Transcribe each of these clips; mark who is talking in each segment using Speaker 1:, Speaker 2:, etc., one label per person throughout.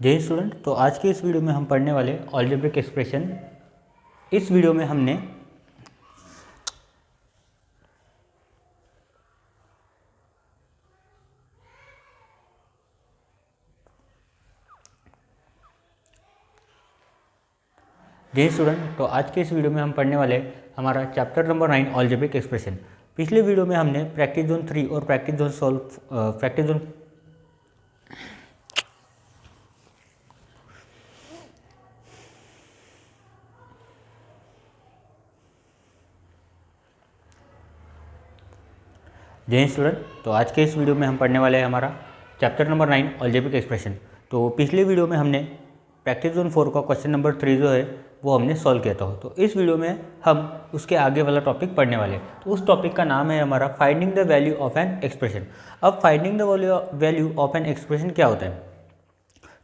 Speaker 1: जय स्टूडेंट। तो आज के इस वीडियो में हम पढ़ने वाले अलजेब्रिक एक्सप्रेशन। इस वीडियो में हमने हम पढ़ने वाले हमारा चैप्टर नंबर 9 अलजेब्रिक एक्सप्रेशन। पिछले वीडियो में हमने प्रैक्टिस जोन 3 और प्रैक्टिस जोन जय स्टूडेंट। तो आज के इस वीडियो में हम पढ़ने वाले हैं हमारा चैप्टर नंबर 9 अलजेब्रिक एक्सप्रेशन। तो पिछले वीडियो में हमने प्रैक्टिस जोन 4 का क्वेश्चन नंबर 3 जो है वो हमने सॉल्व किया था। तो इस वीडियो में हम उसके आगे वाला टॉपिक पढ़ने वाले हैं। तो उस टॉपिक का नाम है हमारा finding the value of an expression. अब finding the value of an expression क्या होता है?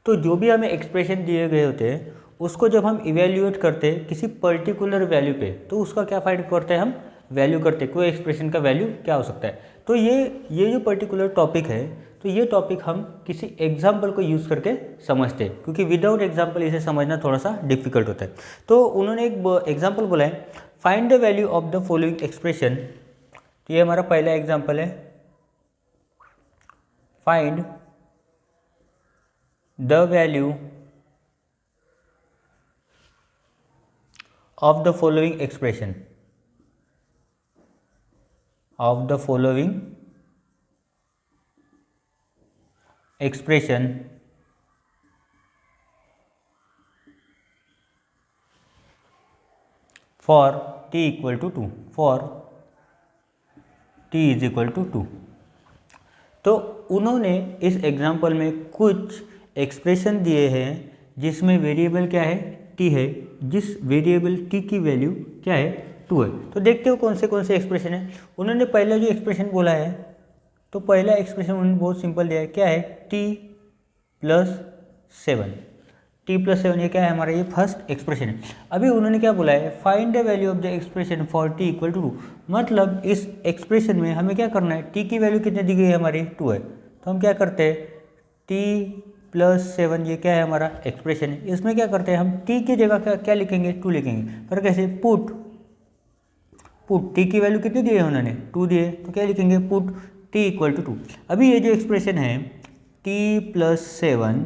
Speaker 1: तो जो भी हमें एक्सप्रेशन दिए गए होते हैं उसको जब हम इवेल्यूएट करते हैं किसी पर्टिकुलर वैल्यू पे, तो उसका क्या फाइंड करते हैं? हम वैल्यू करते हैं कोई एक्सप्रेशन का वैल्यू क्या हो सकता है। तो ये जो पर्टिकुलर टॉपिक है, तो ये टॉपिक हम किसी एग्जाम्पल को यूज़ करके समझते हैं, क्योंकि विदाउट एग्जाम्पल इसे समझना थोड़ा सा डिफिकल्ट होता है। तो उन्होंने एक एग्जाम्पल बोला है, find the value of the following expression. तो ये हमारा पहला एग्जाम्पल है, find the value of the following expression for t equal to 2 for t is equal to 2। तो उन्होंने इस एग्जाम्पल में कुछ एक्सप्रेशन दिए हैं जिसमें वेरिएबल क्या है? t है, जिस वेरिएबल t की वैल्यू क्या है? 2 है। तो देखते हो कौन से एक्सप्रेशन है। उन्होंने पहला जो एक्सप्रेशन बोला है, तो पहला एक्सप्रेशन उन्होंने बहुत सिंपल दिया है, क्या है? t plus 7। ये क्या है हमारा? ये फर्स्ट एक्सप्रेशन है। अभी उन्होंने क्या बोला है? Find the value of the expression for t equal to 2। मतलब इस एक्सप्रेशन में हमें क्या करना है? t की वैल्यू कितने दी गई है? हमारी 2 है। तो हम क्या करते हैं? t प्लस 7, ये क्या है हमारा एक्सप्रेशन है। इसमें क्या करते हैं हम? t की जगह क्या लिखेंगे? 2 लिखेंगे। पर कैसे? पुट t की वैल्यू कितनी दी है उन्होंने? 2 दिए, तो क्या लिखेंगे? Put t equal to 2। अभी ये जो एक्सप्रेशन है t प्लस 7,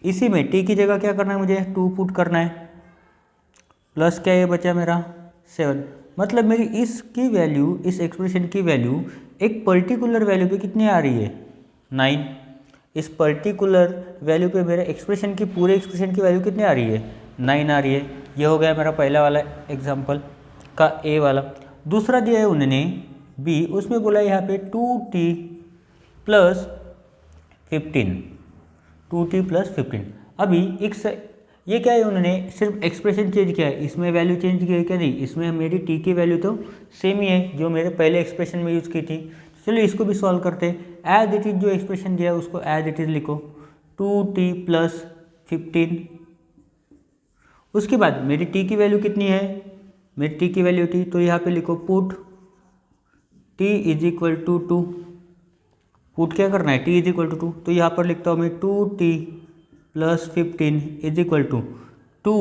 Speaker 1: इसी में t की जगह क्या करना है मुझे? 2 पुट करना है, प्लस क्या ये बचा मेरा? 7। मतलब मेरी इसकी वैल्यू, इस एक्सप्रेशन की वैल्यू एक पर्टिकुलर वैल्यू पे कितनी आ रही है? 9। इस पर्टिकुलर वैल्यू पे मेरे एक्सप्रेशन की, पूरे एक्सप्रेशन की वैल्यू कितनी आ रही है? 9 आ रही है। ये हो गया मेरा पहला वाला एग्जाम्पल का ए वाला। दूसरा दिया है उन्होंने बी, उसमें बोला यहाँ पे 2t प्लस 15। 2t plus 15। अभी ये क्या है? उन्होंने सिर्फ एक्सप्रेशन चेंज किया है, इसमें वैल्यू चेंज की है क्या? नहीं, इसमें मेरी t की वैल्यू तो सेम ही है जो मेरे पहले एक्सप्रेशन में यूज़ की थी। चलिए इसको भी सॉल्व करते हैं। एज इट इज जो एक्सप्रेशन दिया है उसको एज इट इज लिखो, 2t प्लस 15। उसके बाद मेरी t की वैल्यू कितनी है? मेरी t की वैल्यू थी, तो यहाँ पे लिखो put t is equal to 2। Put क्या करना है? t is equal to 2। तो यहाँ पर लिखता हूँ मैं 2t plus 15 is equal to 2।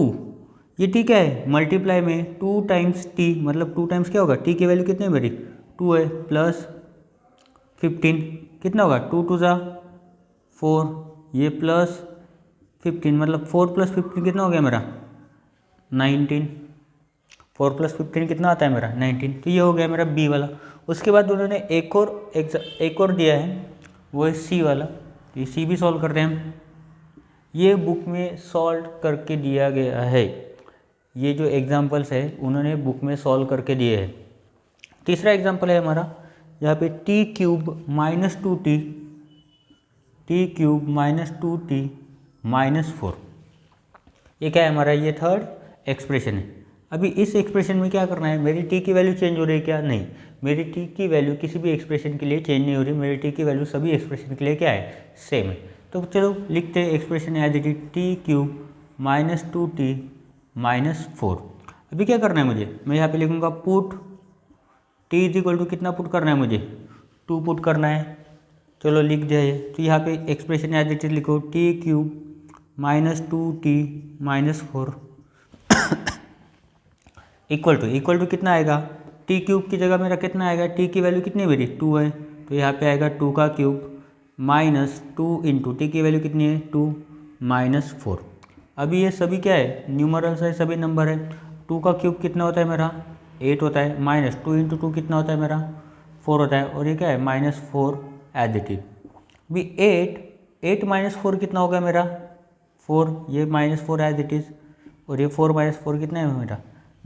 Speaker 1: ये t क्या है? मल्टीप्लाई में 2 टाइम्स t, मतलब 2 टाइम्स क्या होगा? t की वैल्यू कितनी है मेरी? 2 है, प्लस 15 कितना होगा? 2 2 जा 4, ये प्लस 15, मतलब 4 प्लस 15 कितना हो गया मेरा? 19। 4 प्लस 15 कितना आता है मेरा? 19। तो ये हो गया मेरा बी वाला। उसके बाद उन्होंने एक और दिया है, वो है सी वाला। तो ये सी भी सॉल्व करते हैं हम। ये बुक में सॉल्व करके दिया गया है, ये जो एग्जाम्पल्स है उन्होंने बुक में सॉल्व करके दिए हैं। तीसरा एग्जाम्पल है हमारा यहाँ पे t cube minus 2t minus 4। ये क्या है हमारा? ये थर्ड एक्सप्रेशन है। अभी इस एक्सप्रेशन में क्या करना है? मेरी t की वैल्यू चेंज हो रही है क्या? नहीं, मेरी t की वैल्यू किसी भी एक्सप्रेशन के लिए चेंज नहीं हो रही। मेरी t की वैल्यू सभी एक्सप्रेशन के लिए क्या है? सेम है। तो चलो लिखते हैं expression as it is, t cube minus 2t minus 4। अभी क्या करना है मुझे? मैं यहाँ पे लिखूँगा put t is equal to कितना पुट करना है मुझे? 2 पुट करना है। चलो लिख दिया है। तो यहाँ पे एक्सप्रेशन एज इट इज लिखो, t cube -2t-4 equal to कितना आएगा, टी क्यूब की जगह मेरा कितना आएगा, टी की वैल्यू कितनी मेरी 2 है, तो यहाँ पे आएगा 2 का क्यूब -2 इंटू टी की वैल्यू कितनी है 2 -4। अभी ये सभी क्या है, न्यूमरल्स है, सभी नंबर है। 2 का क्यूब कितना होता है मेरा 8 होता है, -2 इंटू 2 कितना होता है मेरा 4 होता है, और ये क्या है -4 एज इट इज। भी 8 -4 कितना होगा मेरा 4, ये -4 एज इट इज़, और ये 4 -4 कितना है मेरा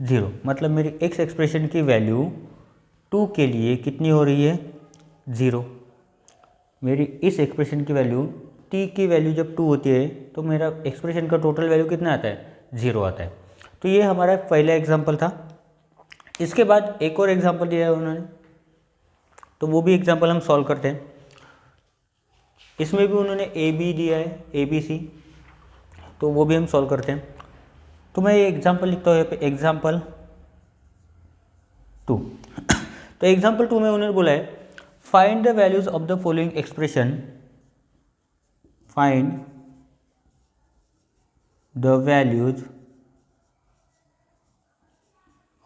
Speaker 1: 0। मतलब मेरी x एक्सप्रेशन की वैल्यू 2 के लिए कितनी हो रही है 0। मेरी इस एक्सप्रेशन की वैल्यू t की वैल्यू जब 2 होती है तो मेरा एक्सप्रेशन का टोटल वैल्यू कितना आता है 0 आता है। तो ये हमारा पहला एग्जाम्पल था। इसके बाद एक और एग्जाम्पल दिया है उन्होंने, तो वो भी एग्जाम्पल हम सॉल्व करते हैं। इसमें भी उन्होंने ए बी दिया है, ए बी सी, तो वो भी हम सॉल्व करते हैं। तो मैं ये एग्जाम्पल लिखता हूँ यहाँ पे, एग्जाम्पल 2। तो एग्जाम्पल 2 में उन्होंने बोला है find the values of the following expression, find the values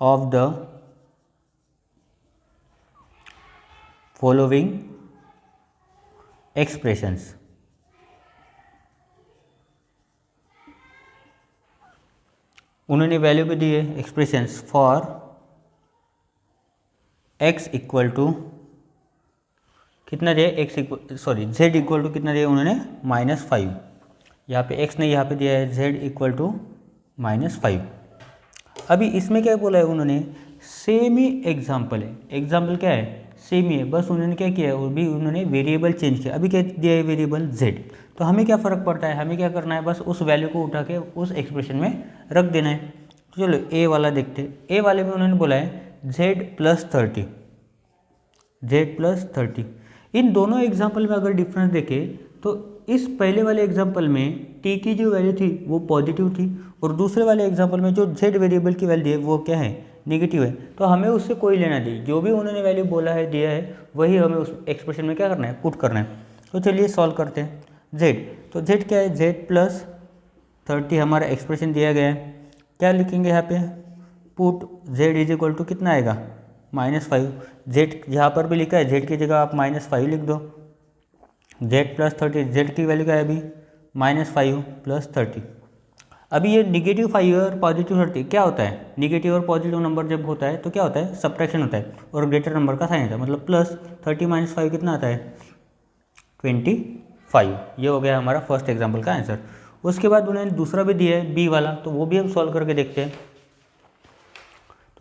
Speaker 1: of the following expressions. उन्होंने वैल्यू भी दी है expressions for x equal to कितना दिया, z इक्वल टू कितना दिया उन्होंने -5। यहाँ पे x ने यहाँ पे दिया है z इक्वल टू -5। अभी इसमें क्या बोला है उन्होंने, सेम ही एग्जाम्पल है, एग्जाम्पल क्या है सेम ही है, बस उन्होंने क्या किया है, वो भी उन्होंने वेरिएबल चेंज किया। अभी क्या दिया है वेरिएबल z, तो हमें क्या फ़र्क पड़ता है, हमें क्या करना है, बस उस वैल्यू को उठा के उस एक्सप्रेशन में रख देना है। तो चलो ए वाला देखते हैं। ए वाले में उन्होंने बोला है z+30। इन दोनों एग्जाम्पल में अगर डिफरेंस देखें तो इस पहले वाले एग्जाम्पल में t की जो वैल्यू थी वो पॉजिटिव थी, और दूसरे वाले एग्जाम्पल में जो z वेरिएबल की वैल्यू है वो क्या है नेगेटिव है। तो हमें उससे कोई लेना नहीं, जो भी उन्होंने वैल्यू बोला है दिया है वही हमें उस एक्सप्रेशन में क्या करना है पुट करना है। तो चलिए सॉल्व करते हैं। z, तो z क्या है, z+30 हमारा एक्सप्रेशन दिया गया है। क्या लिखेंगे यहाँ पे, put z is equal to कितना आएगा -5। z यहाँ पर भी लिखा है, z की जगह आप -5 लिख दो। z+30, z की वैल्यू क्या है अभी -5 + 30। अभी ये -5 और +30 क्या होता है, नेगेटिव और पॉजिटिव नंबर जब होता है तो क्या होता है सब्ट्रैक्शन होता है, और ग्रेटर नंबर का साइन आता है, मतलब +30 - 5 कितना आता है 25। ये हो गया हमारा फर्स्ट एग्जाम्पल का आंसर। उसके बाद उन्होंने दूसरा भी दिया है बी वाला, तो वो भी हम सॉल्व करके देखते हैं।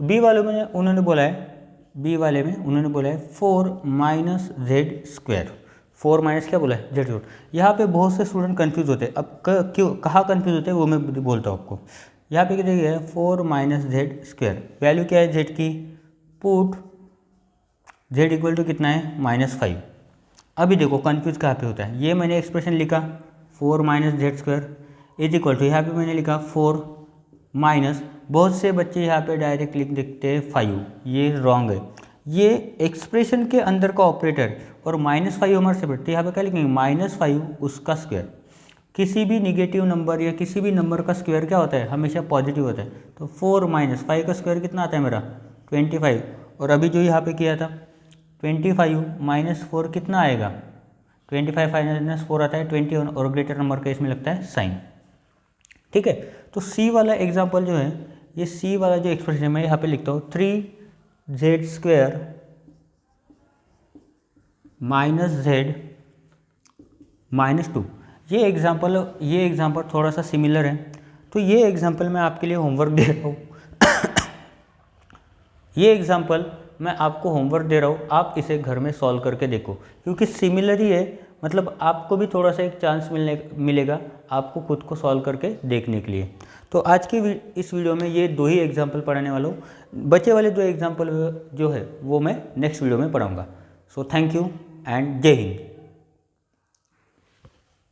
Speaker 1: तो बी वाले में उन्होंने बोला है 4 - z²। 4 माइनस क्या बोला है z²। यहाँ पे बहुत से स्टूडेंट कंफ्यूज होते हैं। अब क्यों कहाँ कंफ्यूज होते हैं वो मैं बोलता हूँ आपको। यहाँ पे क्या देखिए 4 - z², वैल्यू क्या है z की, पुट z इक्वल टू कितना है -5। अभी देखो कंफ्यूज कहाँ पे होता है, ये मैंने एक्सप्रेशन लिखा 4 - z² इज इक्वल टू, यहाँ पे मैंने लिखा 4 माइनस, बहुत से बच्चे यहाँ पे डायरेक्ट लिख देते हैं 5, ये रॉन्ग है। ये एक्सप्रेशन के अंदर का ऑपरेटर और -5 हमारे सेपरेट, तो यहाँ पे क्या लिखेंगे -5 उसका स्क्वायर। किसी भी निगेटिव नंबर या किसी भी नंबर का स्क्वायर क्या होता है हमेशा पॉजिटिव होता है। तो 4 - 5 का स्क्वायर कितना आता है मेरा 25, और अभी जो यहाँ पे किया था 25 - 4 कितना आएगा 25 - 4 आता है 21, और ग्रेटर नंबर का इसमें लगता है साइन। ठीक है, तो सी वाला एग्जाम्पल जो है, ये सी वाला जो एक्सप्रेशन है मैं यहाँ पे लिखता हूँ 3z² - z -2। ये एग्जाम्पल थोड़ा सा सिमिलर है, तो ये एग्जाम्पल मैं आपके लिए होमवर्क दे रहा हूँ। ये एग्जाम्पल मैं आपको होमवर्क दे रहा हूँ, आप इसे घर में सॉल्व करके देखो, क्योंकि सिमिलर ही है, मतलब आपको भी थोड़ा सा एक चांस मिलेगा आपको खुद को सॉल्व करके देखने के लिए। तो आज की इस वीडियो में ये 2 ही एग्जाम्पल पढ़ाने वाला हूँ, बचे वाले 2 एग्जाम्पल जो है वो मैं नेक्स्ट वीडियो में पढ़ाऊँगा। सो थैंक यू एंड जय हिंद।